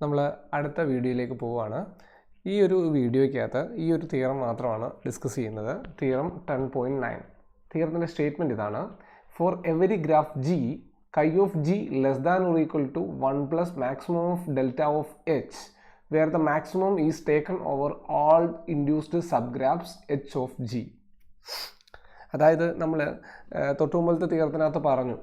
നമ്മൾ അടുത്ത വീഡിയോയിലേക്ക് പോവുകയാണ്. ഈ ഒരു വീഡിയോയ്ക്കകത്ത് ഈ ഒരു തിയറം മാത്രമാണ് ഡിസ്കസ് ചെയ്യുന്നത്. തിയറം 10.9. തിയറത്തിൻ്റെ സ്റ്റേറ്റ്മെൻറ്റ് ഇതാണ്: for every graph G chi of g less than or equal to 1 plus maximum of delta of h where the maximum is taken over all induced subgraphs h of g. അതായത് നമ്മൾ തൊട്ടുമുമ്പത്തെ തിയറത്തിനകത്ത് പറഞ്ഞു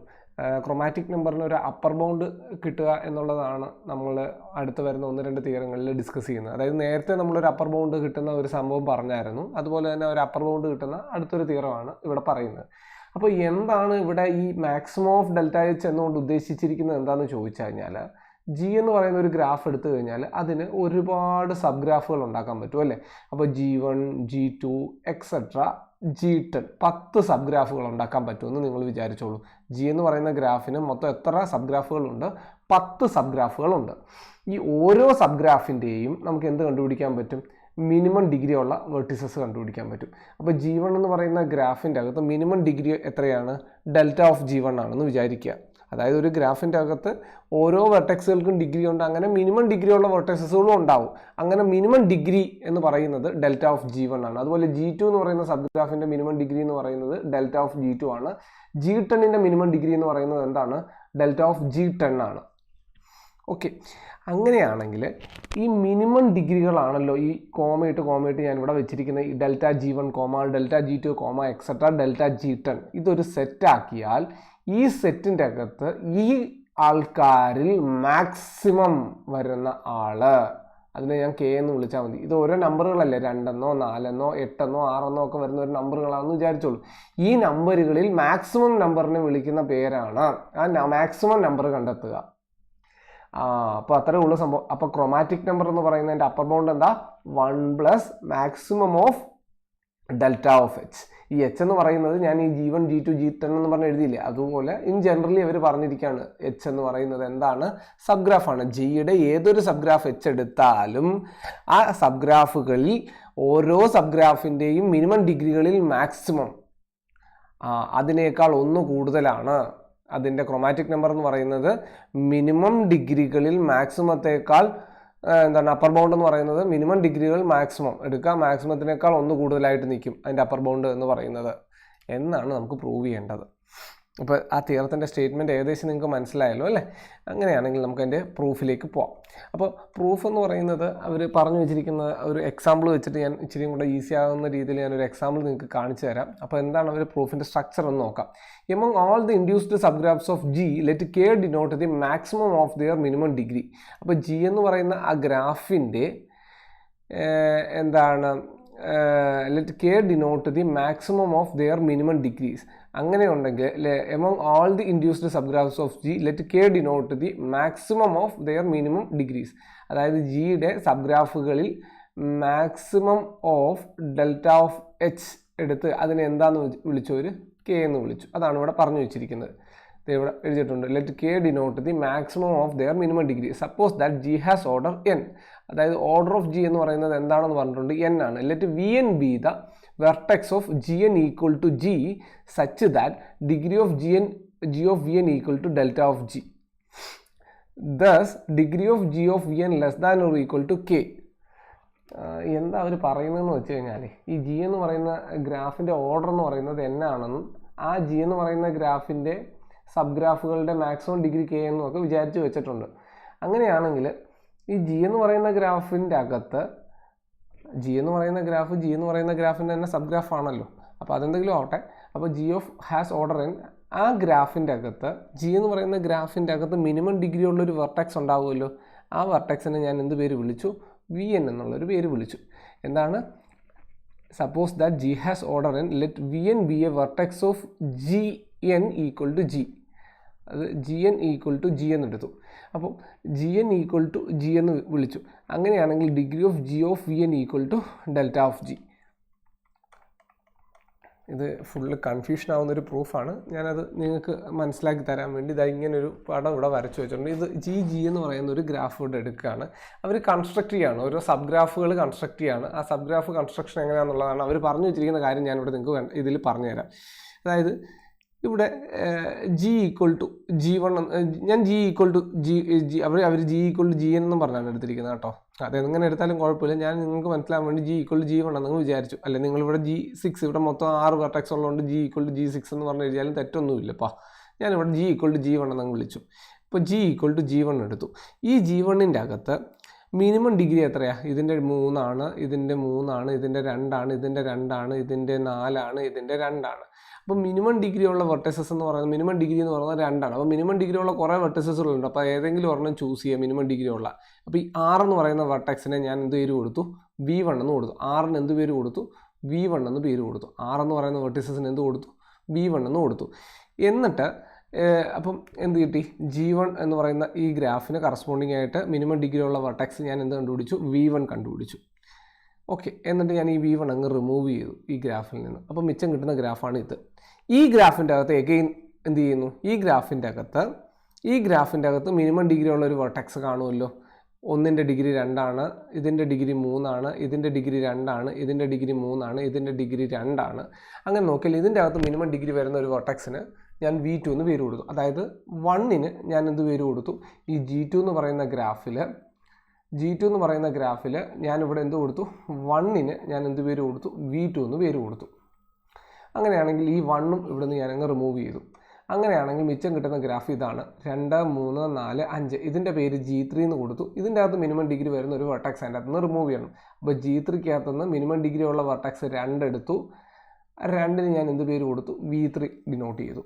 chromatic നമ്പറിന് ഒരു upper bound കിട്ടുക എന്നുള്ളതാണ് നമ്മൾ അടുത്ത് വരുന്ന 1-2 തിയറങ്ങളിൽ ഡിസ്കസ് ചെയ്യുന്നത്. അതായത് നേരത്തെ നമ്മളൊരു അപ്പർ ബൗണ്ട് കിട്ടുന്ന ഒരു സംഭവം പറഞ്ഞായിരുന്നു. അതുപോലെ തന്നെ ഒരു അപ്പർ ബൗണ്ട് കിട്ടുന്ന അടുത്തൊരു തിയറമാണ് ഇവിടെ പറയുന്നത്. അപ്പോൾ എന്താണ് ഇവിടെ ഈ മാക്സിമം ഓഫ് ഡെൽറ്റ എച്ച് എന്നുകൊണ്ട് ഉദ്ദേശിച്ചിരിക്കുന്നത് എന്താണെന്ന് ചോദിച്ചു കഴിഞ്ഞാൽ, ജി എന്ന് പറയുന്ന ഒരു ഗ്രാഫ് എടുത്തു കഴിഞ്ഞാൽ അതിന് ഒരുപാട് സബ് ഗ്രാഫുകൾ ഉണ്ടാക്കാൻ പറ്റും അല്ലേ. അപ്പോൾ G1, G2 etcetera G10 10 sub ഗ്രാഫുകൾ ഉണ്ടാക്കാൻ പറ്റുമെന്ന് നിങ്ങൾ വിചാരിച്ചോളൂ. ജി എന്ന് പറയുന്ന ഗ്രാഫിന് മൊത്തം എത്ര സബ് ഗ്രാഫുകളുണ്ട്? 10 സബ് ഗ്രാഫുകളുണ്ട്. ഈ ഓരോ സബ് ഗ്രാഫിൻ്റെയും നമുക്ക് എന്ത് കണ്ടുപിടിക്കാൻ പറ്റും? മിനിമം ഡിഗ്രി ഉള്ള വെർട്ടിസസ് കണ്ടുപിടിക്കാൻ പറ്റും. അപ്പോൾ G1 എന്ന് പറയുന്ന ഗ്രാഫിൻ്റെ അകത്ത് മിനിമം ഡിഗ്രി എത്രയാണ്? ഡെൽറ്റ ഓഫ് G1 ആണെന്ന് വിചാരിക്കുക. അതായത് ഒരു ഗ്രാഫിൻ്റെ അകത്ത് ഓരോ വെർട്ടെക്സുകൾക്കും ഡിഗ്രി ഉണ്ട്. അങ്ങനെ മിനിമം ഡിഗ്രി ഉള്ള വെർട്ടെക്സുകളും ഉണ്ടാവും. അങ്ങനെ മിനിമം ഡിഗ്രി എന്ന് പറയുന്നത് ഡെൽറ്റ ഓഫ് G1 ആണ്. അതുപോലെ G2 എന്ന് പറയുന്ന സബ് ഗ്രാഫിൻ്റെ മിനിമം ഡിഗ്രി എന്ന് പറയുന്നത് ഡെൽറ്റ ഓഫ് G2 ആണ്. G10ൻ്റെ മിനിമം ഡിഗ്രി എന്ന് പറയുന്നത് എന്താണ്? ഡെൽറ്റ ഓഫ് G10 ആണ്. ഓക്കെ, അങ്ങനെയാണെങ്കിൽ ഈ മിനിമം ഡിഗ്രികളാണല്ലോ ഈ കോമയിട്ട് ഞാൻ ഇവിടെ വെച്ചിരിക്കുന്ന ഈ delta G1 delta G2 etcetera delta G10 ഇതൊരു സെറ്റാക്കിയാൽ ഈ സെറ്റിൻ്റെ അകത്ത് ഈ ആൾക്കാരിൽ മാക്സിമം വരുന്ന ആള്, അതിനെ ഞാൻ K എന്ന് വിളിച്ചാൽ മതി. ഇത് ഓരോ നമ്പറുകളല്ലേ, 2 4 8 6 ഒക്കെ വരുന്ന ഒരു നമ്പറുകളാണെന്ന് വിചാരിച്ചോളൂ. ഈ നമ്പറുകളിൽ മാക്സിമം നമ്പറിനെ വിളിക്കുന്ന പേരാണ് ആ മാക്സിമം നമ്പർ കണ്ടെത്തുക. അപ്പോൾ അത്രേ ഉള്ളൂ സംഭവം. അപ്പോൾ ക്രോമാറ്റിക് നമ്പർ എന്ന് പറയുന്നതിൻ്റെ അപ്പർ ബൗണ്ട് എന്താ? 1 plus maximum of delta of H. ഈ എച്ച് എന്ന് പറയുന്നത് ഞാൻ ഈ G1, G2, G10 എന്ന് പറഞ്ഞ് എഴുതിയില്ലേ, അതുപോലെ ഇൻ ജനറലി അവർ പറഞ്ഞിരിക്കുകയാണ് എച്ച് എന്ന് പറയുന്നത് എന്താണ്? സബ് ഗ്രാഫാണ്. ജിയുടെ ഏതൊരു സബ് ഗ്രാഫ് എച്ച് എടുത്താലും ആ സബ് ഗ്രാഫുകളിൽ ഓരോ സബ് ഗ്രാഫിൻ്റെയും മിനിമം ഡിഗ്രികളിൽ മാക്സിമം അതിനേക്കാൾ 1 കൂടുതലാണ്. അതിൻ്റെ ക്രോമാറ്റിക് നമ്പർ എന്ന് പറയുന്നത് മിനിമം ഡിഗ്രികളിൽ മാക്സിമത്തേക്കാൾ എന്താണ് അപ്പർ ബൗണ്ട് എന്ന് പറയുന്നത് മിനിമം ഡിഗ്രികൾ മാക്സിമം എടുക്കുക, മാക്സിമത്തിനേക്കാൾ 1 കൂടുതലായിട്ട് നിൽക്കും അതിൻ്റെ അപ്പർ ബൗണ്ട് എന്ന് പറയുന്നത് എന്നാണ് നമുക്ക് പ്രൂവ് ചെയ്യേണ്ടത്. അപ്പോൾ ആ തിയറത്തിൻ്റെ സ്റ്റേറ്റ്മെൻറ്റ് ഏകദേശം നിങ്ങൾക്ക് മനസ്സിലായല്ലോ അല്ലേ? അങ്ങനെയാണെങ്കിൽ നമുക്ക് അതിൻ്റെ പ്രൂഫിലേക്ക് പോവാം. അപ്പോൾ പ്രൂഫ് എന്ന് പറയുന്നത് അവർ പറഞ്ഞു വെച്ചിരിക്കുന്ന ഒരു എക്സാമ്പിൾ വെച്ചിട്ട് ഞാൻ ഇച്ചിരിയും കൂടെ ഈസി ആകുന്ന രീതിയിൽ ഞാനൊരു എക്സാമ്പിൾ നിങ്ങൾക്ക് കാണിച്ചു തരാം. അപ്പോൾ എന്താണ് അവർ പ്രൂഫിൻ്റെ സ്ട്രക്ചർ എന്ന് നോക്കാം. Among all the induced subgraphs of G let K denote the maximum of their minimum degree. അപ്പോൾ ജി എന്ന് പറയുന്ന ആ ഗ്രാഫിൻ്റെ എന്താണ് let K denote the maximum of their minimum degrees. അങ്ങനെ ഉണ്ടെങ്കിൽ among all the induced subgraphs of G let K denote the maximum of their minimum degrees. അതായത് ജിയുടെ സബ്ഗ്രാഫുകളിൽ maximum of delta of H എടുത്ത് അതിനെ എന്താന്ന് വിളിച്ചു? ഒരു കെ എന്ന് വിളിച്ചു. അതാണ് ഇവിടെ പറഞ്ഞു വെച്ചിരിക്കുന്നത്. ഇവിടെ എഴുതിയിട്ടുണ്ട് let K denote the maximum of their minimum degree. Suppose that G has order N. അതായത് ഓർഡർ ഓഫ് ജി എന്ന് പറയുന്നത് എന്താണെന്ന് പറഞ്ഞിട്ടുണ്ട്? എൻ ആണ്. Let V N be the vertex of G N equal to G such that degree of G of V N equal to delta of G. Thus degree of G of V N less than or equal to K. എന്താ അവർ പറയുന്നതെന്ന് വെച്ച് കഴിഞ്ഞാൽ ഈ G എന്ന് പറയുന്ന ഗ്രാഫിൻ്റെ order എന്ന് പറയുന്നത് എൻ ആണെന്നും ആ ജി എന്ന് പറയുന്ന ഗ്രാഫിൻ്റെ സബ് ഗ്രാഫുകളുടെ മാക്സിമം ഡിഗ്രി കെ എന്നും ഒക്കെ വിചാരിച്ച് വെച്ചിട്ടുണ്ട്. അങ്ങനെയാണെങ്കിൽ ഈ ജി എന്ന് പറയുന്ന ഗ്രാഫിൻ്റെ അകത്ത് ജി എന്ന് പറയുന്ന ഗ്രാഫിൻ്റെ തന്നെ സബ് ഗ്രാഫ് ആണല്ലോ. അപ്പോൾ അതെന്തെങ്കിലും ആവട്ടെ. അപ്പോൾ G of has order N. ആ ഗ്രാഫിൻ്റെ അകത്ത് ജി എന്ന് പറയുന്ന ഗ്രാഫിൻ്റെ അകത്ത് മിനിമം ഡിഗ്രി ഉള്ളൊരു വെർട്ടെക്സ് ഉണ്ടാവുമല്ലോ. ആ വെർട്ടെക്സിനെ ഞാൻ എന്ത് പേര് വിളിച്ചു? വി എൻ എന്നുള്ളൊരു പേര് വിളിച്ചു. എന്താണ്? Suppose that G has order N let V N be a vertex of G N equal to G. അത് G N equal to G എന്നെടുത്തു. അപ്പോൾ G N equal to G എന്ന് വിളിച്ചു. അങ്ങനെയാണെങ്കിൽ degree of G of V N equal to delta of G. ഇത് full confusion ആവുന്നൊരു പ്രൂഫാണ്. ഞാനത് നിങ്ങൾക്ക് മനസ്സിലാക്കി തരാൻ വേണ്ടി ഇതാ ഇങ്ങനൊരു പടം ഇവിടെ വരച്ചു വെച്ചിട്ടുണ്ട്. ഇത് ജി എന്ന് പറയുന്ന ഒരു ഗ്രാഫ് ഇവിടെ എടുക്കുകയാണ്. അവർ കൺസ്ട്രക്ട് ചെയ്യുകയാണ്, ഓരോ സബ് ഗ്രാഫുകൾ കൺസ്ട്രക്ട് ചെയ്യുകയാണ്. ആ സബ് ഗ്രാഫ് കൺസ്ട്രക്ഷൻ എങ്ങനെയാണെന്നുള്ളതാണ് അവർ പറഞ്ഞു വെച്ചിരിക്കുന്ന കാര്യം. ഞാനിവിടെ നിങ്ങൾക്ക് ഇതിൽ പറഞ്ഞുതരാം. അതായത് ഇവിടെ ജി ഈക്വൽ ടു G1 ഞാൻ ജി ഈക്വൽ ടു അവർ ജി ഈക്വൽ ടു GN എന്നും പറഞ്ഞാണ് എടുത്തിരിക്കുന്നത് കേട്ടോ. അതെങ്ങനെ എടുത്താലും കുഴപ്പമില്ല. ഞാൻ നിങ്ങൾക്ക് മനസ്സിലാകാൻ വേണ്ടി ജി ഈക്വൽ ടു G1 എന്ന് വിചാരിച്ചു. അല്ലെ നിങ്ങളിവിടെ G6 ഇവിടെ മൊത്തം 6 വെർട്ടെക്സ് ഉള്ളതുകൊണ്ട് ജി ഈക്വൽ ടു G6 എന്ന് പറഞ്ഞു കഴിഞ്ഞാലും തെറ്റൊന്നുമില്ലപ്പാ. ഞാനിവിടെ ജി ഈക്വൽ ടു G1 എന്നങ്ങ് വിളിച്ചു. ഇപ്പോൾ ജി ഈക്വൽ ടു G1 എടുത്തു. ഈ G1ൻ്റെ അകത്ത് മിനിമം ഡിഗ്രി എത്രയാണ്? ഇതിൻ്റെ 3 ആണ്, ഇതിൻ്റെ 3 ആണ്, ഇതിൻ്റെ 2 ആണ്, ഇതിൻ്റെ 2 ആണ്, ഇതിൻ്റെ 4 ആണ്, ഇതിൻ്റെ 2 ആണ്. അപ്പോൾ മിനിമം ഡിഗ്രി ഉള്ള വെർട്ടിസസ് എന്ന് പറയുന്നത് മിനിമം ഡിഗ്രി എന്ന് പറയുന്നത് 2 ആണ്. അപ്പോൾ മിനിമം ഡിഗ്രി ഉള്ള കുറേ വെർട്ടിസസുകളുണ്ട്. അപ്പോൾ ഏതെങ്കിലും ഒരെണ്ണം ചൂസ് ചെയ്യുക മിനിമം ഡിഗ്രി ഉള്ള. അപ്പോൾ ഈ 6 എന്ന് പറയുന്ന വെർട്ടെക്സിനെ ഞാൻ എന്ത് പേര് കൊടുത്തു? V1 എന്ന് കൊടുത്തു. 6ന് എന്ത് പേര് കൊടുത്തു? V1 എന്ന് പേര് കൊടുത്തു. 6 എന്ന് പറയുന്ന വെർട്ടിസസിന് എന്ത് കൊടുത്തു? V1 എന്ന് കൊടുത്തു. എന്നിട്ട് അപ്പം എന്ത് കിട്ടി? G1 എന്ന് പറയുന്ന ഈ ഗ്രാഫിന് കറസ്പോണ്ടിങ് ആയിട്ട് മിനിമം ഡിഗ്രി ഉള്ള വെർട്ടെക്സ് ഞാൻ എന്ത് കണ്ടുപിടിച്ചു? V1 കണ്ടുപിടിച്ചു. ഓക്കെ, എന്നിട്ട് ഞാൻ ഈ V1 അങ്ങ് റിമൂവ് ചെയ്തു ഈ ഗ്രാഫിൽ നിന്ന്. അപ്പോൾ മിച്ചം കിട്ടുന്ന ഗ്രാഫാണ് ഇത്. ഈ ഗ്രാഫിൻ്റെ അകത്ത് എഗെയിൻ എന്ത് ചെയ്യുന്നു? ഈ ഗ്രാഫിൻ്റെ അകത്ത് മിനിമം ഡിഗ്രി ഉള്ള ഒരു വെർട്ടെക്സ് കാണുമല്ലോ. 1ൻ്റെ ഡിഗ്രി 2 ആണ്, ഇതിൻ്റെ ഡിഗ്രി 3 ആണ്, ഇതിൻ്റെ ഡിഗ്രി 2 ആണ്, ഇതിൻ്റെ ഡിഗ്രി 3 ആണ്, ഇതിൻ്റെ ഡിഗ്രി 2 ആണ്. അങ്ങനെ നോക്കിയാൽ ഇതിൻ്റെ അകത്ത് മിനിമം ഡിഗ്രി വരുന്ന ഒരു വെർട്ടെക്സിന് ഞാൻ V2 എന്ന് പേര് കൊടുത്തു. അതായത് 1ന് ഞാൻ എന്ത് പേര് കൊടുത്തു? ഈ G2 എന്ന് പറയുന്ന ഗ്രാഫിൽ ഞാനിവിടെ എന്ത് കൊടുത്തു? 1ന് ഞാൻ എന്ത് പേര് കൊടുത്തു? V2 എന്ന് പേര് കൊടുത്തു. അങ്ങനെയാണെങ്കിൽ ഈ 1ഉം ഇവിടെ നിന്ന് ഞാനങ്ങ് റിമൂവ് ചെയ്തു. അങ്ങനെയാണെങ്കിൽ മിച്ചം കിട്ടുന്ന ഗ്രാഫ് ഇതാണ്. 2, 3, 4, 5. ഇതിൻ്റെ പേര് G3 എന്ന് കൊടുത്തു. ഇതിൻ്റെ അകത്ത് മിനിമം ഡിഗ്രി വരുന്ന ഒരു വെർട്ടെക്സ് അതിൻ്റെ അകത്ത് നിന്ന് റിമൂവ് ചെയ്യണം. അപ്പോൾ G3ക്കകത്തുനിന്ന് മിനിമം ഡിഗ്രി ഉള്ള വെർട്ടെക്സ് 2 എടുത്തു. 2ന് ഞാൻ എന്ത് പേര് കൊടുത്തു? V3 ഡിനോട്ട് ചെയ്തു.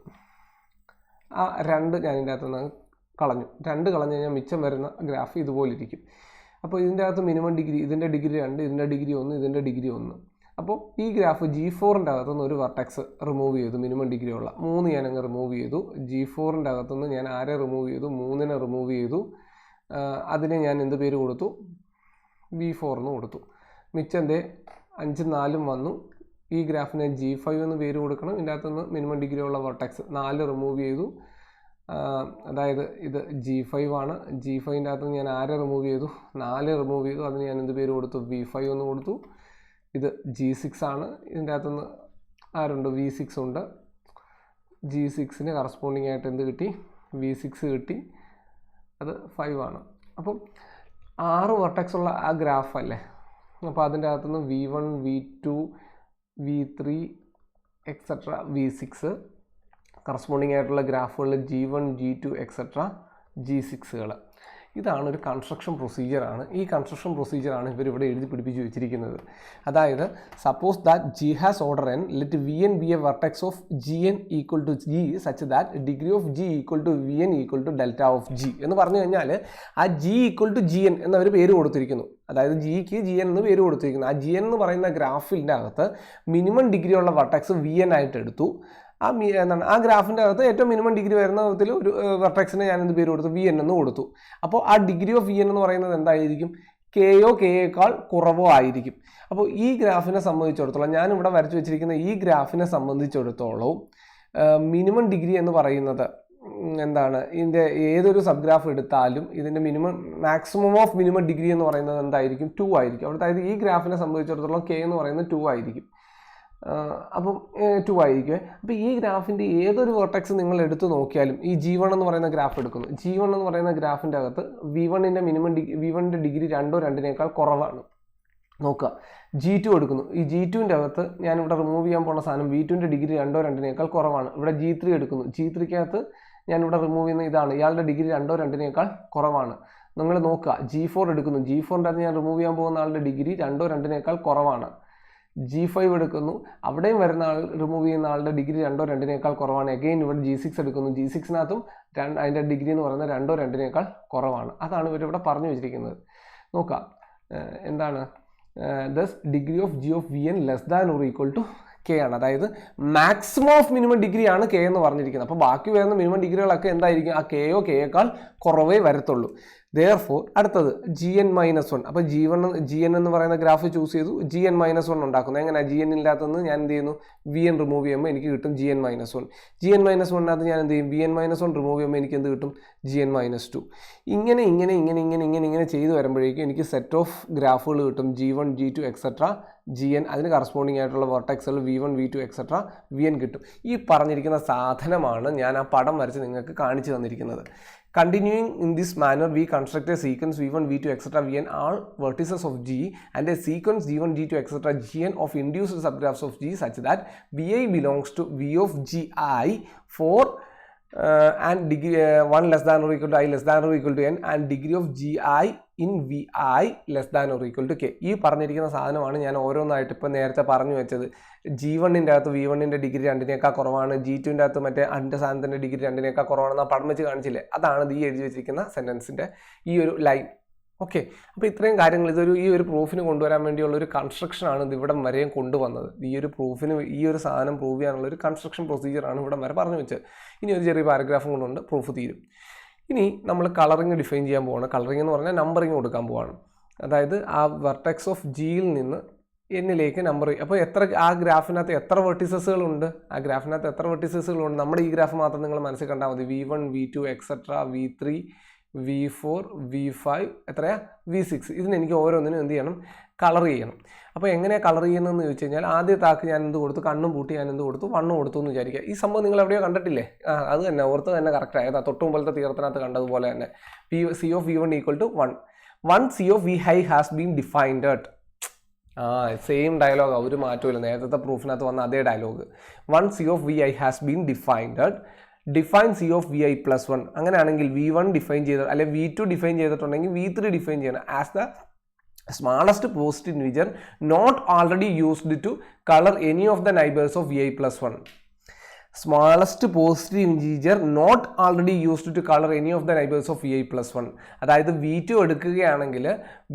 ആ 2 ഞാൻ ഇതിൻ്റെ അകത്ത് നിന്ന് കളഞ്ഞു. 2 കളഞ്ഞ് കഴിഞ്ഞാൽ മിച്ചം വരുന്ന ഗ്രാഫ് ഇതുപോലെ ഇരിക്കും. അപ്പോൾ ഇതിൻ്റെ അകത്ത് മിനിമം ഡിഗ്രി, ഇതിൻ്റെ ഡിഗ്രി 2, ഇതിൻ്റെ ഡിഗ്രി 1, ഇതിൻ്റെ ഡിഗ്രി 1. അപ്പോൾ ഈ ഗ്രാഫ് G4ൻ്റെ അകത്തുനിന്ന് ഒരു വെർട്ടെക്സ് റിമൂവ് ചെയ്തു. മിനിമം ഡിഗ്രി ഉള്ള 3 ഞാനങ്ങ് റിമൂവ് ചെയ്തു. G4ൻ്റെ അകത്തുനിന്ന് ഞാൻ ആരെ റിമൂവ് ചെയ്തു? 3നെ റിമൂവ് ചെയ്തു. അതിനെ ഞാൻ എന്ത് പേര് കൊടുത്തു? V4 എന്ന് കൊടുത്തു. മിച്ചം 5, 4 വന്നു. ഈ ഗ്രാഫിനെ G5 എന്ന് പേര് കൊടുക്കണം. ഇതിൻ്റെ അകത്തുനിന്ന് മിനിമം ഡിഗ്രി ഉള്ള വെർട്ടെക്സ് 4 റിമൂവ് ചെയ്തു. അതായത് ഇത് G5 ആണ്. G5ൻ്റെ അകത്തുനിന്ന് ഞാൻ ആരെ റിമൂവ് ചെയ്തു? 4 റിമൂവ് ചെയ്തു. അതിന് ഞാൻ എന്ത് പേര് കൊടുത്തു? V5 എന്ന് കൊടുത്തു. ഇത് G6 ആണ്. ഇതിൻ്റെ അകത്തുനിന്ന് ആരുണ്ട്? V6 ഉണ്ട്. G6ന് കറസ്പോണ്ടിങ് ആയിട്ട് എന്ത് കിട്ടി? V6 കിട്ടി. അത് 5 ആണ്. അപ്പം 6 വെർട്ടെക്സ് ഉള്ള ആ ഗ്രാഫ് അല്ലേ. അപ്പോൾ അതിൻ്റെ അകത്തുനിന്ന് V1, V2, V3 etcetera V6 corresponding ആയിട്ടുള്ള ഗ്രാഫുകളിൽ G1, G2 എക്സെട്ര G6കൾ. ഇതാണ് ഒരു കൺസ്ട്രക്ഷൻ പ്രൊസീജിയറാണ്. ഈ കൺസ്ട്രക്ഷൻ പ്രൊസീജിയറാണ് ഇവരിവിടെ എഴുതി പിടിപ്പിച്ച് വെച്ചിരിക്കുന്നത്. അതായത് suppose that G has order n, let Vn be a vertex of Gn equal to G such that degree of G equal to Vn equal to delta of G എന്ന് പറഞ്ഞു കഴിഞ്ഞാൽ ആ G ഈക്വൽ ടു Gn എന്നവർ പേര് കൊടുത്തിരിക്കുന്നു. അതായത് Gക്ക് Gn എന്ന് പേര് കൊടുത്തിരിക്കുന്നു. ആ Gn എന്ന് പറയുന്ന ഗ്രാഫിൻ്റെ അകത്ത് മിനിമം ഡിഗ്രി ഉള്ള വെർട്ടെക്സ് Vn ആയിട്ട് എടുത്തു. ആ ഗ്രാഫിൻ്റെ അകത്ത് ഏറ്റവും മിനിമം ഡിഗ്രി വരുന്ന വിധത്തിൽ ഒരു വെർട്ടെക്സിന് ഞാൻ എന്ത് പേര് കൊടുത്തു? Vn എന്ന് കൊടുത്തു. അപ്പോൾ ആ ഡിഗ്രി ഓഫ് Vn എന്ന് പറയുന്നത് എന്തായിരിക്കും? കെയോ കെയേക്കാൾ കുറവോ ആയിരിക്കും. അപ്പോൾ ഈ ഗ്രാഫിനെ സംബന്ധിച്ചിടത്തോളം ഞാനിവിടെ വരച്ചു വെച്ചിരിക്കുന്ന ഈ ഗ്രാഫിനെ സംബന്ധിച്ചിടത്തോളം മിനിമം ഡിഗ്രി എന്ന് പറയുന്നത് എന്താണ്? ഇതിൻ്റെ ഏതൊരു സബ് ഗ്രാഫ് എടുത്താലും ഇതിൻ്റെ മാക്സിമം ഓഫ് മിനിമം ഡിഗ്രി എന്ന് പറയുന്നത് എന്തായിരിക്കും? 2 ആയിരിക്കും. അതായത് ഈ ഗ്രാഫിനെ സംബന്ധിച്ചിടത്തോളം കെ എന്ന് പറയുന്നത് 2 ആയിരിക്കും. അപ്പം 2 ആയിരിക്കും. അപ്പോൾ ഈ ഗ്രാഫിൻ്റെ ഏതൊരു വെർട്ടെക്സ് നിങ്ങൾ എടുത്തു നോക്കിയാലും ഈ G1 എന്ന് പറയുന്ന ഗ്രാഫ് എടുക്കുന്നു. G1 എന്ന് പറയുന്ന ഗ്രാഫിൻ്റെ അകത്ത് V1ൻ്റെ V1ൻ്റെ ഡിഗ്രി 2, 2നേക്കാൾ കുറവാണ്. നോക്കുക. G2 എടുക്കുന്നു. ഈ G2ൻ്റെ അകത്ത് ഞാനിവിടെ റിമൂവ് ചെയ്യാൻ പോകുന്ന സാധനം V2ൻ്റെ ഡിഗ്രി 2, 2നേക്കാൾ കുറവാണ്. ഇവിടെ G3 എടുക്കുന്നു. G3ക്കകത്ത് ഞാനിവിടെ റിമൂവ് ചെയ്യുന്ന ഇതാണ്. ഇയാളുടെ ഡിഗ്രി 2, 2നേക്കാൾ കുറവാണ്. നിങ്ങൾ നോക്കുക. G4 എടുക്കുന്നു. G4ൻ്റെ അകത്ത് ഞാൻ റിമൂവ് ചെയ്യാൻ പോകുന്ന ആളുടെ ഡിഗ്രി 2, 2നേക്കാൾ കുറവാണ്. G5 എടുക്കുന്നു. അവിടെയും വരുന്ന റിമൂവ് ചെയ്യുന്ന ആളുടെ ഡിഗ്രി 2, 2നേക്കാൾ കുറവാണ്. അഗെയിൻ ഇവിടെ G6 എടുക്കുന്നു. G6നകത്തും അതിൻ്റെ ഡിഗ്രി എന്ന് പറയുന്നത് 2, 2നേക്കാൾ കുറവാണ്. അതാണ് ഇവരിവിടെ പറഞ്ഞു വെച്ചിരിക്കുന്നത്. നോക്കാം എന്താണ്? ദസ് ഡിഗ്രി ഓഫ് G ഓഫ് Vn less than or equal to K ആണ്. അതായത് മാക്സിമം ഓഫ് മിനിമം ഡിഗ്രി ആണ് K എന്ന് പറഞ്ഞിരിക്കുന്നത്. അപ്പോൾ ബാക്കി വരുന്ന മിനിമം ഡിഗ്രികളൊക്കെ എന്തായിരിക്കും? ആ കെയോ കെയേക്കാൾ കുറവേ വരത്തുള്ളൂ. Therefore, അടുത്തത് gn-1. അപ്പോൾ gn എന്ന് പറയുന്ന ഗ്രാഫ് ചൂസ് ചെയ്തു, gn-1 ഉണ്ടാക്കുന്നു. എങ്ങനെ gn ഇല്ലാത്തതെന്ന് ഞാൻ എന്ത് ചെയ്യുന്നു, vn റിമൂവ് ചെയ്യുമ്പോൾ എനിക്ക് കിട്ടും gn-1. gn-1 ഞാൻ എന്ത് ചെയ്യും, vn-1 റിമൂവ് ചെയ്യുമ്പോൾ എനിക്ക് എന്ത് കിട്ടും, gn-2. ഇങ്ങനെ ചെയ്ത് വരുമ്പോഴേക്കും എനിക്ക് സെറ്റ് ഓഫ് ഗ്രാഫുകൾ കിട്ടും, g1 g2 എക്സെട്ര gn. അതിന് കറസ്പോണ്ടിങ് ആയിട്ടുള്ള വെർട്ടെക്സുകൾ v1 v2 എക്സെട്ര vn കിട്ടും. ഈ പറഞ്ഞിരിക്കുന്ന സാധനമാണ് ഞാൻ ആ പടം വരച്ച് നിങ്ങൾക്ക് കാണിച്ചു തന്നിരിക്കുന്നത്. Continuing in this manner, we construct a sequence v1, v2, etc. vn all vertices of G and a sequence g1, g2, etc. gn of induced subgraphs of G such that vi belongs to v of gi for and degree 1 less than or equal to I less than or equal to n and degree of gi in vi less than or equal to k. ഈ പറഞ്ഞിരിക്കുന്ന സാധനമാണ് ഞാൻ ഓരോന്നായിട്ട് ഇപ്പോൾ നേരത്തെ പറഞ്ഞു വെച്ചത്. G1ൻ്റെ അകത്ത് v1ൻ്റെ ഡിഗ്രി 2നേക്കാൾ കുറവാണ്, G2ൻ്റെ അകത്ത് മറ്റേ അതിൻ്റെ സാധനത്തിൻ്റെ ഡിഗ്രി 2നേക്കാൾ കുറവാണെന്ന് പടം വെച്ച് കാണിച്ചില്ലേ, അതാണ് ഈ എഴുതി വെച്ചിരിക്കുന്ന സെൻറ്റൻസിൻ്റെ ഈ ഒരു ലൈൻ. ഓക്കെ, അപ്പോൾ ഇത്രയും കാര്യങ്ങൾ ഈ ഒരു പ്രൂഫിന് കൊണ്ടുവരാൻ വേണ്ടിയുള്ള ഒരു കൺസ്ട്രക്ഷനാണ് ഇത് ഇവിടം വരെയും കൊണ്ടുവന്നത്. ഈ ഒരു പ്രൂഫിന് ഈ ഒരു സാധനം പ്രൂവ് ചെയ്യാനുള്ള ഒരു കൺസ്ട്രക്ഷൻ പ്രൊസീജിയറാണ് ഇവിടം വരെ പറഞ്ഞു വെച്ചത്. ഇനി ഒരു ചെറിയ പാരഗ്രാഫും കൊണ്ടുണ്ട് പ്രൂഫ് തീരും. ഇനി നമ്മൾ കളറിങ് ഡിഫൈൻ ചെയ്യാൻ പോവാണ്. കളറിങ് എന്ന് പറഞ്ഞാൽ നമ്പറിങ് കൊടുക്കാൻ പോവാണ്. അതായത് ആ വെർട്ടെക്സ് ഓഫ് ജിയിൽ നിന്ന് എന്നിലേക്ക് നമ്പർ. അപ്പോൾ ആ ഗ്രാഫിനകത്ത് എത്ര വെർട്ടിസസുകളുണ്ട്, നമ്മുടെ ഈ ഗ്രാഫ് മാത്രം നിങ്ങൾ മനസ്സിൽ കണ്ടാൽ മതി. v1 v2 etcetera v3 v4 v5 എത്രയാ v6. ഇതിന് എനിക്ക് ഓരോന്നിനും എന്ത് ചെയ്യണം, കളർ ചെയ്യണം. അപ്പോൾ എങ്ങനെയാണ് കളർ ചെയ്യുന്നതെന്ന് ചോദിച്ചു കഴിഞ്ഞാൽ ആദ്യത്തെ ആക്ക് ഞാൻ എന്ത് കൊടുത്തു, കണ്ണും പൂട്ടി ഞാൻ എന്ത് കൊടുത്തു, 1 കൊടുത്തു എന്ന് വിചാരിക്കുക. ഈ സംഭവം നിങ്ങൾ എവിടെയോ കണ്ടിട്ടില്ലേ? അത് തന്നെ ഓർത്ത് തന്നെ കറക്റ്റ് ആയതാ, തൊട്ട് മുമ്പത്തെ തീർത്തിനകത്ത് കണ്ടതുപോലെ തന്നെ. c of v1 equal to 1. 1 c of vi has been defined at. Same ഡയലോഗാണ്, ഒരു മാറ്റമില്ല, നേരത്തെ പ്രൂഫിനകത്ത് വന്ന അതേ dialogue. 1 c of vi has been defined at define c of vi plus 1. അങ്ങനെയാണെങ്കിൽ v1 ഡിഫൈൻ ചെയ്ത് അല്ലെ v2 ഡിഫൈൻ ചെയ്തിട്ടുണ്ടെങ്കിൽ v3 ഡിഫൈൻ ചെയ്യണം as the smallest positive integer not already used to colour any of the neighbours of vi plus 1. Smallest positive integer not already used to colour any of the neighbours of vi plus 1. അതായത് v2 എടുക്കുകയാണെങ്കിൽ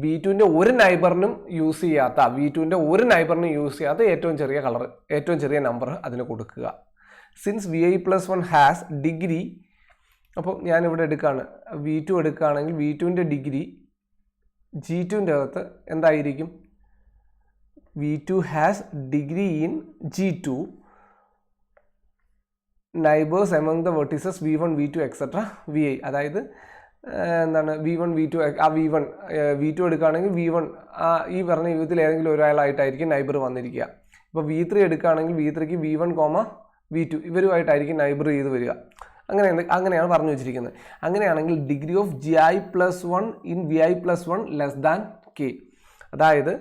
v2ൻ്റെ ഒരു നൈബറിനും use ചെയ്യാത്ത ഏറ്റവും ചെറിയ colour, ഏറ്റവും ചെറിയ number അതിന് കൊടുക്കുക. Since vi plus 1 has degree, അപ്പോൾ ഞാനിവിടെ എടുക്കുകയാണ്, v2 എടുക്കുകയാണെങ്കിൽ v2ൻ്റെ ഡിഗ്രി g2ൻ്റെ അകത്ത് എന്തായിരിക്കും, v2 has degree in g2 neighbours among the vertices v1 v2 etcetera vi. അതായത് എന്താണ് v1 v2 v2 എടുക്കുകയാണെങ്കിൽ v1 ഈ പറഞ്ഞ യുഗത്തിൽ ഏതെങ്കിലും ഒരാളായിട്ടായിരിക്കും നൈബർ വന്നിരിക്കുക. ഇപ്പോൾ v3 എടുക്കുകയാണെങ്കിൽ v3ക്ക് v1 v2 ഇവരുമായിട്ടായിരിക്കും നൈബർ ചെയ്ത് വരിക. അങ്ങനെയാണ് പറഞ്ഞു വെച്ചിരിക്കുന്നത്. അങ്ങനെയാണെങ്കിൽ degree of gi plus 1 in vi plus 1 less than k. അതായത്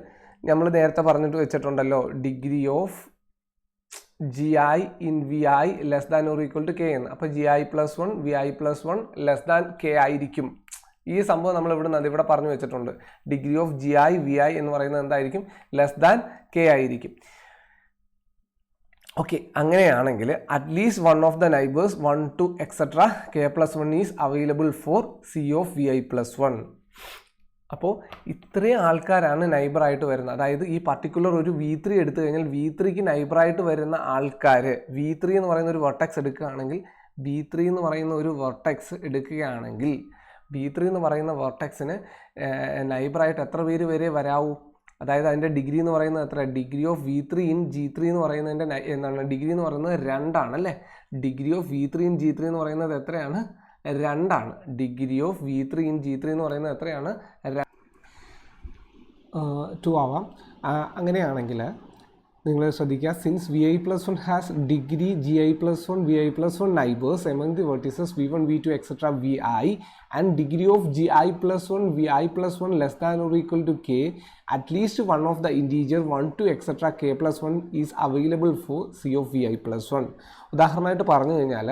നമ്മൾ നേരത്തെ പറഞ്ഞിട്ട് വെച്ചിട്ടുണ്ടല്ലോ degree of gi in vi less than or equal to k എന്ന്. അപ്പോൾ gi plus 1 vi plus 1 less than k ആയിരിക്കും. ഈ സംഭവം നമ്മൾ ഇവിടെ പറഞ്ഞു വെച്ചിട്ടുണ്ട്. ഡിഗ്രി ഓഫ് gi vi എന്ന് പറയുന്നത് എന്തായിരിക്കും, ലെസ് ദാൻ k ആയിരിക്കും. ഓക്കെ, അങ്ങനെയാണെങ്കിൽ at least one of the neighbours 1 2 etcetera k plus 1 is available for c of vi plus 1. അപ്പോൾ ഇത്രയും ആൾക്കാരാണ് നൈബറായിട്ട് വരുന്നത്. അതായത് ഈ പർട്ടിക്കുലർ ഒരു v3 എടുത്തു കഴിഞ്ഞാൽ v3ക്ക് നൈബറായിട്ട് വരുന്ന ആൾക്കാർ, v3 എന്ന് പറയുന്ന ഒരു വെർട്ടെക്സ് എടുക്കുകയാണെങ്കിൽ v3 എന്ന് പറയുന്ന ഒരു വെർട്ടെക്സ് എടുക്കുകയാണെങ്കിൽ v3 എന്ന് പറയുന്ന വെർട്ടെക്സിന് നൈബറായിട്ട് എത്ര പേര് വരെ വരാവൂ? അതായത് അതിൻ്റെ ഡിഗ്രി എന്ന് പറയുന്നത് എത്ര, degree of v3 in g3 എന്ന് പറയുന്നതിൻ്റെ എന്താണ് ഡിഗ്രി എന്ന് പറയുന്നത് 2 ആണ് അല്ലേ. Degree of v3 in g3 എന്ന് പറയുന്നത് എത്രയാണ്, 2 ആണ്. Degree of v3 in g3 എന്ന് പറയുന്നത് എത്രയാണ്, 2 ആവാം. അങ്ങനെയാണെങ്കിൽ നിങ്ങൾ ശ്രദ്ധിക്കുക, since vi plus 1 has degree gi plus 1 vi plus 1 neighbours among the vertices v1 v2 etcetera vi and degree of gi plus 1 vi plus 1 less than or equal to k, at least one of the integer 1 2 etcetera k plus 1 is available for c of vi plus 1. ഉദാഹരണമായിട്ട് പറഞ്ഞു കഴിഞ്ഞാൽ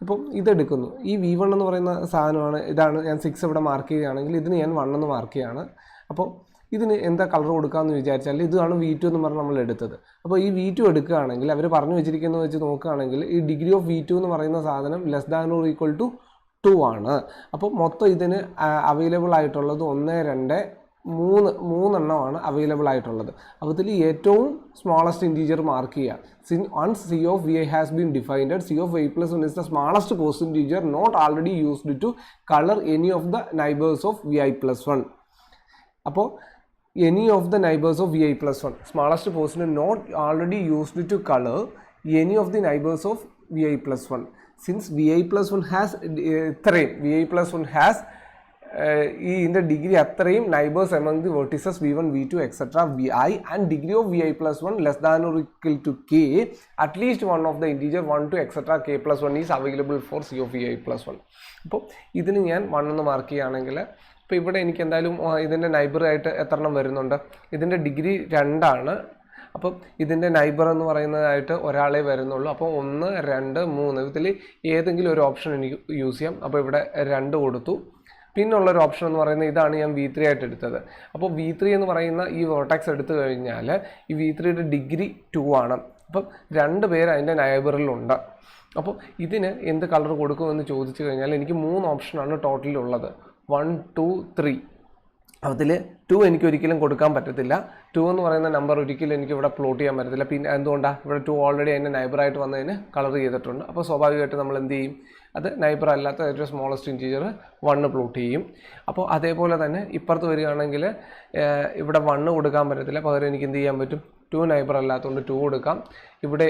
ഇപ്പം ഇതെടുക്കുന്നു, ഈ v1 എന്ന് പറയുന്ന സാധനമാണ്, ഇതാണ് ഞാൻ 6 ഇവിടെ മാർക്ക് ചെയ്യുകയാണെങ്കിൽ ഇതിന് ഞാൻ 1 എന്ന് മാർക്ക് ചെയ്യുകയാണ്. അപ്പോൾ ഇതിന് എന്താ കളർ കൊടുക്കാമെന്ന് വിചാരിച്ചാൽ ഇതാണ് v2 എന്ന് പറഞ്ഞ് നമ്മൾ എടുത്തത്. അപ്പോൾ ഈ v2 എടുക്കുകയാണെങ്കിൽ അവർ പറഞ്ഞു വെച്ചിരിക്കുന്നത് വെച്ച് നോക്കുകയാണെങ്കിൽ ഈ ഡിഗ്രി ഓഫ് v2 എന്ന് പറയുന്ന സാധനം less than or equal to 2 ആണ്. അപ്പോൾ മൊത്തം ഇതിന് അവൈലബിൾ ആയിട്ടുള്ളത് 1 2 മൂന്നെണ്ണമാണ് അവൈലബിൾ ആയിട്ടുള്ളത്. അപ്പോൾ ഇതിൽ ഏറ്റവും സ്മോളസ്റ്റ് ഇൻറ്റീജർ മാർക്ക് ചെയ്യുക. Once C of V I has been defined, C of I plus one is the smallest positive integer not already used to colour any of the neighbours of V I plus one. അപ്പോൾ any of the neighbors of vi plus 1, smallest positive not already used to color any of the neighbors of vi plus 1. Since vi plus 1 has vi plus 1 has in the degree അത്രയും neighbors among the vertices v1 v2 etc vi and degree of vi plus 1 less than or equal to k, at least one of the integer 1 to etc k plus 1 is available for c of vi plus 1. അപ്പോൾ ഇതിന് ഞാൻ 1 എന്ന് mark ചെയ്യുകയാണെങ്കിൽ ഇപ്പോൾ ഇവിടെ എനിക്ക് എന്തായാലും ഇതിൻ്റെ നൈബറായിട്ട് എത്രണ്ണം വരുന്നുണ്ട്? ഇതിൻ്റെ ഡിഗ്രി 2 ആണ്. അപ്പം ഇതിൻ്റെ നൈബർ എന്ന് പറയുന്നതായിട്ട് ഒരാളെ വരുന്നുള്ളൂ. അപ്പോൾ 1 2 3 ഇതിൽ ഏതെങ്കിലും ഒരു ഓപ്ഷൻ എനിക്ക് യൂസ് ചെയ്യാം. അപ്പോൾ ഇവിടെ 2 കൊടുത്തു. പിന്നുള്ളൊരു ഓപ്ഷൻ എന്ന് പറയുന്നത് ഇതാണ് ഞാൻ v3 ആയിട്ട് എടുത്തത്. അപ്പോൾ v3 എന്ന് പറയുന്ന ഈ വേർട്ടെക്സ് എടുത്തു കഴിഞ്ഞാൽ ഈ v3യുടെ ഡിഗ്രി 2 ആണ്. അപ്പം 2 പേര് അതിൻ്റെ നൈബറിലുണ്ട്. അപ്പോൾ ഇതിന് എന്ത് കളർ കൊടുക്കുമെന്ന് ചോദിച്ചു കഴിഞ്ഞാൽ എനിക്ക് 3 ഓപ്ഷനാണ് ടോട്ടലുള്ളത്. 1 2 3. അതിൽ 2 എനിക്ക് ഒരിക്കലും കൊടുക്കാൻ പറ്റത്തില്ല. 2 എന്ന് പറയുന്ന നമ്പർ ഒരിക്കലും എനിക്ക് ഇവിടെ പ്ലോട്ട് ചെയ്യാൻ പറ്റത്തില്ല. പിന്നെ എന്തുകൊണ്ടാണ്? ഇവിടെ 2 ഓൾറെഡി അതിൻ്റെ നൈബറായിട്ട് വന്നതിന് കളർ ചെയ്തിട്ടുണ്ട്. അപ്പോൾ സ്വാഭാവികമായിട്ട് നമ്മൾ എന്ത് ചെയ്യും? അത് നൈബർ അല്ലാത്ത ഏറ്റവും സ്മോളസ്റ്റ് ഇൻറ്റീജർ 1 പ്ലോട്ട് ചെയ്യും. അപ്പോൾ അതേപോലെ തന്നെ ഇപ്പുറത്ത് വരികയാണെങ്കിൽ ഇവിടെ 1 കൊടുക്കാൻ പറ്റത്തില്ല. പകരം എനിക്ക് എന്ത് ചെയ്യാൻ പറ്റും? 2 നൈബർ അല്ലാത്തതുകൊണ്ട് 2 കൊടുക്കാം. ഇവിടെ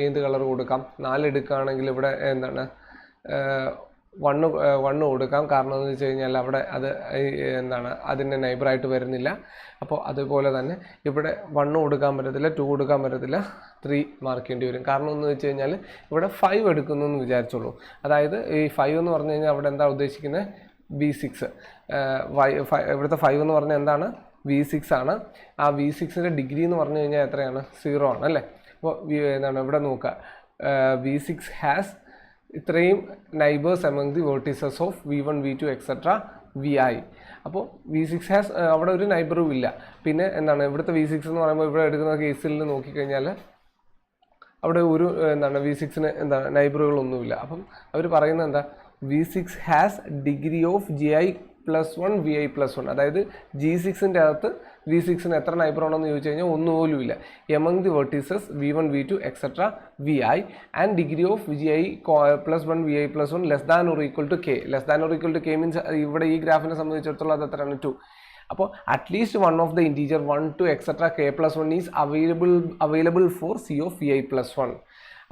എന്ത് കളർ കൊടുക്കാം? 4 എടുക്കുകയാണെങ്കിൽ ഇവിടെ എന്താണ് 1 കൊടുക്കാം. കാരണം എന്ന് വെച്ച് കഴിഞ്ഞാൽ അവിടെ അത് എന്താണ് അതിൻ്റെ നൈബറായിട്ട് വരുന്നില്ല. അപ്പോൾ അതുപോലെ തന്നെ ഇവിടെ 1 കൊടുക്കാൻ പറ്റത്തില്ല, 2 കൊടുക്കാൻ പറ്റത്തില്ല, 3 മാർക്ക് ചെയ്യേണ്ടി വരും. കാരണം എന്ന് വെച്ച് കഴിഞ്ഞാൽ ഇവിടെ 5 എടുക്കുന്നു എന്ന് വിചാരിച്ചോളൂ. അതായത് ഈ 5 എന്ന് പറഞ്ഞു കഴിഞ്ഞാൽ അവിടെ എന്താ ഉദ്ദേശിക്കുന്നത്? v6. ഇവിടുത്തെ 5 എന്ന് പറഞ്ഞാൽ എന്താണ്? v6 ആണ്. ആ v6ൻ്റെ ഡിഗ്രി എന്ന് പറഞ്ഞു കഴിഞ്ഞാൽ എത്രയാണ്? 0 ആണ് അല്ലേ? അപ്പോൾ എന്താണ് ഇവിടെ നോക്കുക, v6 ഹാസ് ഇത്രയും neighbours among the vertices of v1 v2 etcetera vi. അപ്പോൾ v6 ഹാസ് അവിടെ ഒരു നൈബറും ഇല്ല. പിന്നെ എന്താണ് ഇവിടുത്തെ v6 എന്ന് പറയുമ്പോൾ ഇവിടെ എടുക്കുന്ന കേസിൽ നോക്കിക്കഴിഞ്ഞാൽ അവിടെ ഒരു എന്താണ് v6ന് എന്താണ് നൈബറുകളൊന്നുമില്ല. അപ്പം അവർ പറയുന്നത് എന്താ? v6 has degree of gi plus 1 vi plus 1. അതായത് g6ൻ്റെ അകത്ത് v6ന് എത്ര നൈബർ ആണെന്ന് ചോദിച്ചു കഴിഞ്ഞാൽ ഒന്നുപോലും ഇല്ല. Among the vertices v1 v2 etcetera vi and degree of gi plus 1 vi plus 1 less than or equal to k. Less than or equal to k means ഇവിടെ ഈ ഗ്രാഫിനെ സംബന്ധിച്ചിടത്തോളം അത് എത്രയാണ്? 2. അപ്പോൾ at least one of the integer 1 to etcetera k plus 1 is available for c of vi plus 1.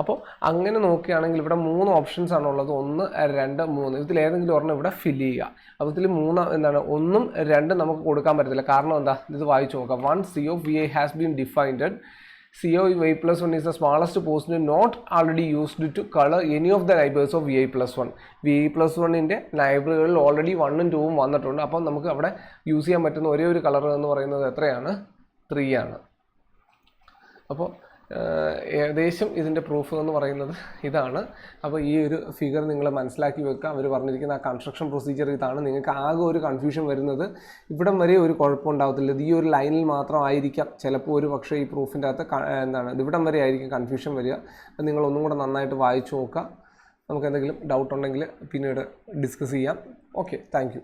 അപ്പോൾ അങ്ങനെ നോക്കുകയാണെങ്കിൽ ഇവിടെ 3 ഓപ്ഷൻസ് ആണുള്ളത്. 1 2 3. ഇതിൽ ഏതെങ്കിലും ഒരെണ്ണം ഇവിടെ ഫില്ല് ചെയ്യുക. അപ്പോൾ ഇതിൽ 3 എന്താണ് 1ഉം 2ഉം നമുക്ക് കൊടുക്കാൻ പറ്റത്തില്ല. കാരണം എന്താ? ഇത് വായിച്ചു നോക്കാം. 1 c of vi has been defined. c of vi plus 1 is the smallest positive not already used to color any of the neighbors of vi plus 1. vi plus 1ൻ്റെ നൈബറുകളിൽ already 1ഉം 2ഉം വന്നിട്ടുണ്ട്. അപ്പം നമുക്ക് അവിടെ യൂസ് ചെയ്യാൻ പറ്റുന്ന ഒരേ ഒരു കളർ എന്ന് പറയുന്നത് എത്രയാണ്? 3 ആണ്. അപ്പോൾ ഏകദേശം ഇതിൻ്റെ പ്രൂഫ് എന്ന് പറയുന്നത് ഇതാണ്. അപ്പോൾ ഈ ഒരു ഫിഗർ നിങ്ങൾ മനസ്സിലാക്കി വെക്കുക. അവർ പറഞ്ഞിരിക്കുന്ന ആ കൺസ്ട്രക്ഷൻ പ്രൊസീജിയർ ഇതാണ്. നിങ്ങൾക്ക് ആകെ ഒരു കൺഫ്യൂഷൻ വരുന്നത് ഇവിടം വരെ ഒരു കുഴപ്പമുണ്ടാകത്തില്ല. ഇത് ഈ ഒരു ലൈനിൽ മാത്രമായിരിക്കാം ചിലപ്പോൾ ഒരു പക്ഷേ ഈ പ്രൂഫിൻ്റെ അകത്ത് എന്താണ് ഇവിടം വരെ ആയിരിക്കും കൺഫ്യൂഷൻ വരിക. അത് നിങ്ങളൊന്നും കൂടെ നന്നായിട്ട് വായിച്ചു നോക്കുക. നമുക്ക് എന്തെങ്കിലും ഡൗട്ട് ഉണ്ടെങ്കിൽ പിന്നീട് ഡിസ്കസ് ചെയ്യാം. Okay, thank you.